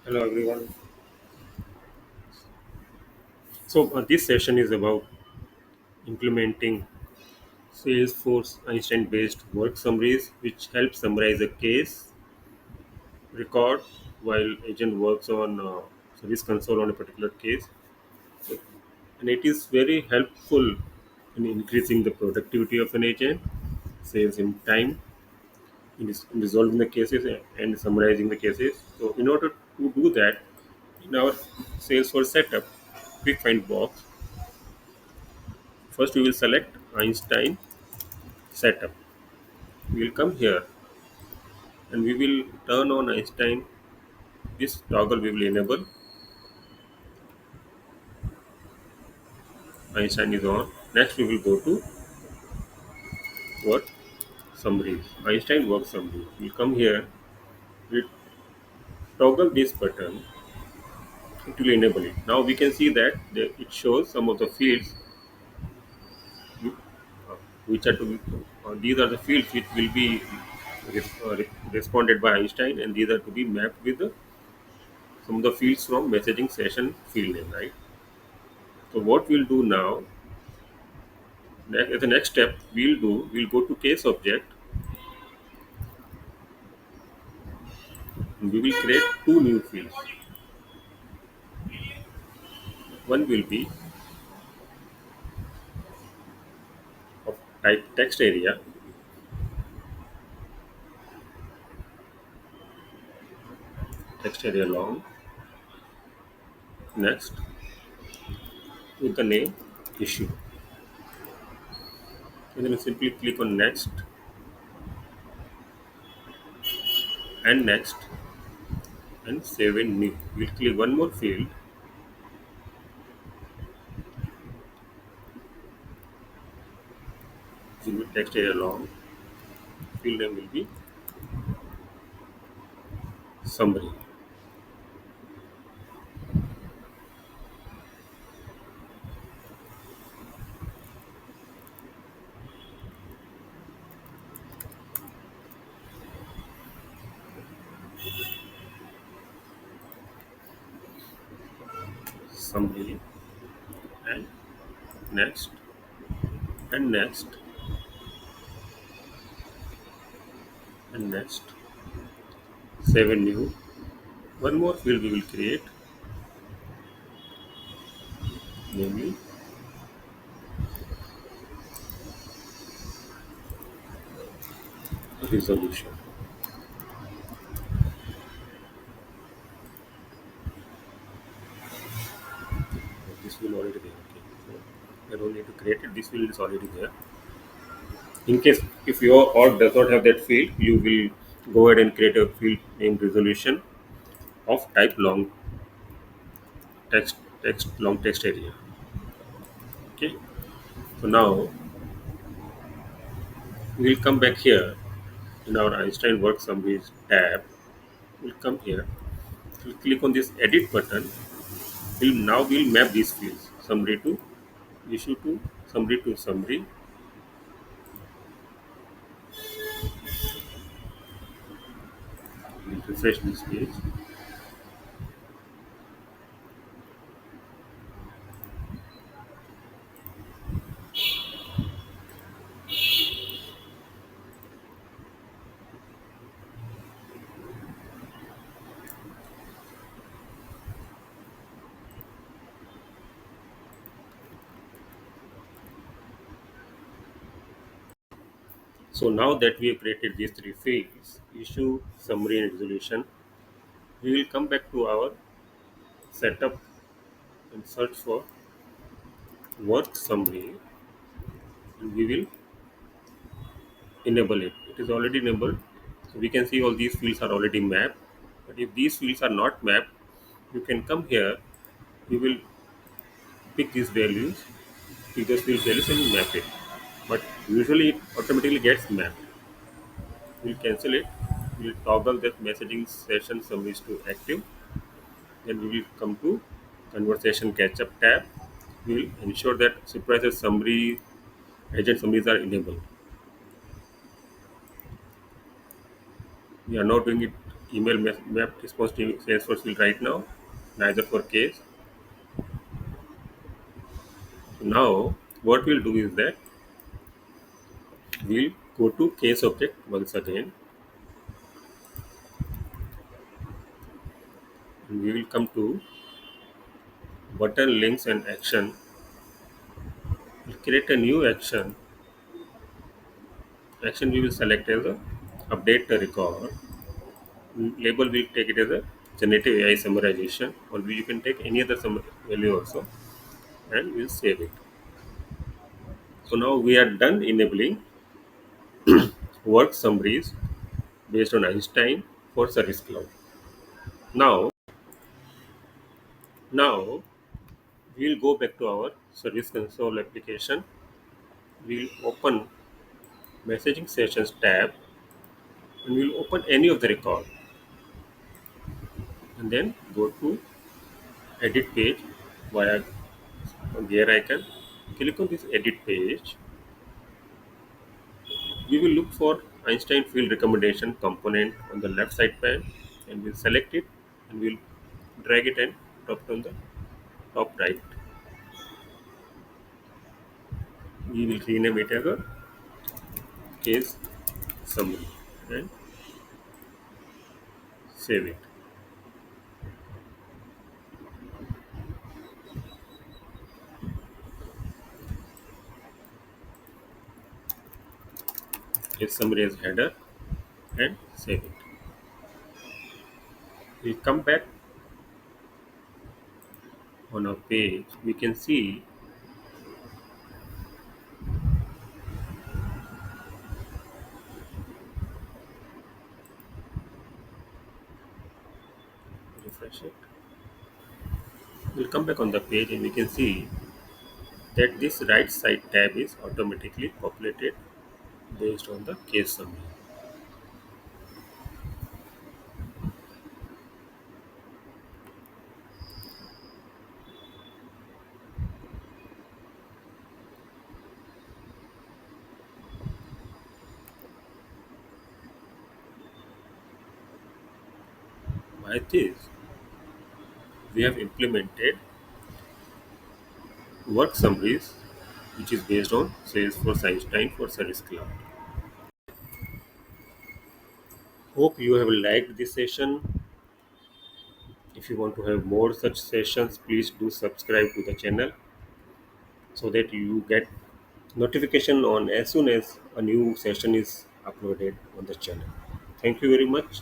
Hello everyone. This session is about implementing Salesforce Einstein based work summaries which help summarize a case record while agent works on service console on a particular case, and it is very helpful in increasing the productivity of an agent, saves him time in resolving the cases and summarizing the cases. So in order to do that, in our Salesforce setup, quick find box, first we will select Einstein setup. We will come here and we will turn on Einstein. This toggle we will enable. Einstein is on. Next we will go to what? Summary. Einstein work summary. We will come here. We toggle this button. It will enable it. Now we can see that it shows some of the fields which are to be, these are the fields which will be responded by Einstein, and these are to be mapped with some of the fields from messaging session field name, right? So what we'll do now, the next step we'll go to case object, and we will create two new fields. One will be of type text area long. Next, with the name issue, and then we simply click on next and next and save in new. We'll click one more field. It will be text area long. Field name will be summary. Summary and next and next and next. Save in new. One more field we will create, namely resolution. This will already there. Okay. So I don't need to create it. This field is already there. In case if your org does not have that field, you will go ahead and create a field named resolution of type long text area. Okay. So now we'll come back here in our Einstein work summaries tab. We'll come here. We'll click on this edit button. We'll map these fields: summary to issue to summary. We'll refresh this page. So now that we have created these three fields, issue, summary, and resolution, we will come back to our setup and search for work summary, and we will enable it. It is already enabled. So we can see all these fields are already mapped. But if these fields are not mapped, you can come here, you will pick these values, pick those field values and map it. But usually it automatically gets mapped. We'll cancel it. We'll toggle that messaging session summaries to active. Then we will come to conversation catch up tab. We will ensure that supervisor summary, agent summaries are enabled. We are not doing it email map response to Salesforce field right now, neither for case. Now, what we'll do is that we'll go to case object once again, and we will come to button links and action. We'll create a new action. Action we will select as a update the record. Label will take it as a generative AI summarization, or you can take any other value also, and we'll save it. So now we are done enabling work summaries based on Einstein for Service Cloud. Now we'll go back to our Service Console application. We'll open Messaging Sessions tab, and we'll open any of the record, and then go to Edit Page via gear icon. Click on this Edit Page. We will look for Einstein field recommendation component on the left side pane, and we'll select it, and we'll drag it and drop it on the top right. We will rename it as a case summary and save it. Case summary as header and save it. We come back on our page. We can see refresh it. We'll come back on the page, and we can see that this right side tab is automatically populated based on the case summary. By this, we have implemented work summaries which is based on Salesforce Einstein for Service Cloud. Hope you have liked this session. If you want to have more such sessions, please do subscribe to the channel so that you get notification on as soon as a new session is uploaded on the channel. Thank you very much.